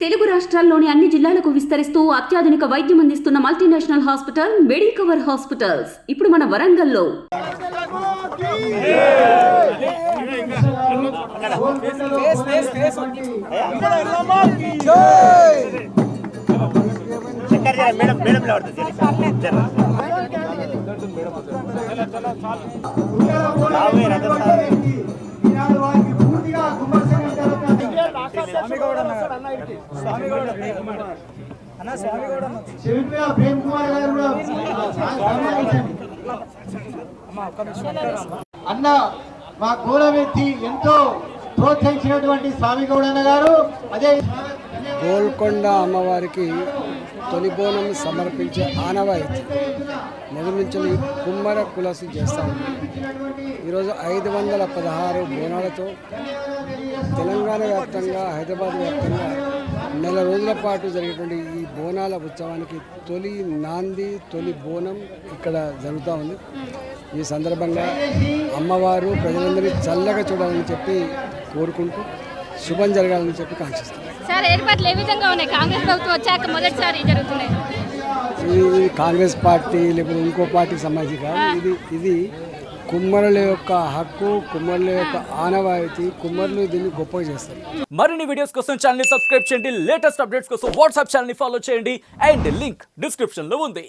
తెలుగు రాష్ట్రాల్లోని అన్ని జిల్లాలకు విస్తరిస్తూ అత్యాధునిక వైద్యం అందిస్తున్న మల్టీనేషనల్ హాస్పిటల్ మెడికవర్ హాస్పిటల్స్ ఇప్పుడు మన వరంగల్లో. అన్న మా గోళమెత్తి ఎంతో ప్రోత్సహించినటువంటి స్వామిగౌడన్న గారు అదే గోల్కొండ అమ్మవారికి తొలి బోనం సమర్పించే ఆనవాయితీ మొదలుంచి కుమ్మర కులసి చేస్తాము. ఈరోజు 516 బోనాలతో తెలంగాణ వ్యాప్తంగా, హైదరాబాద్ వ్యాప్తంగా నెల రోజుల పాటు జరిగేటువంటి ఈ బోనాల ఉత్సవానికి తొలి నాంది, తొలి బోనం ఇక్కడ జరుగుతూ ఉంది. ఈ సందర్భంగా అమ్మవారు ప్రజలందరినీ చల్లగా చూడాలని చెప్పి కోరుకుంటూ శుభం జరగాలని చెప్పి కాంక్షిస్తాం. సార్, ఏర్పాట్లు ఏ విధంగా ఉన్నాయి? కాంగ్రెస్ ప్రభుత్వం వచ్చాక మొదటిసారి జరుగుతున్నాయి. ఇది కాంగ్రెస్ పార్టీ లేకపోతే ఇంకో పార్టీకి సంబంధించి కాదు. ఇది కుమ్మరుల యొక్క హక్కు, కుమ్మరుల యొక్క ఆనవాయితీ. కుమ్మరులు దీన్ని గొప్పగా చేస్తారు. మరిన్ని వీడియోస్ కోసం ఛానల్ ని సబ్స్క్రైబ్ చేయండి. లేటెస్ట్ అప్డేట్స్ కోసం వాట్సాప్ ఛానల్ ని ఫాలో చేయండి. అండ్ లింక్ డిస్క్రిప్షన్ లో ఉంది.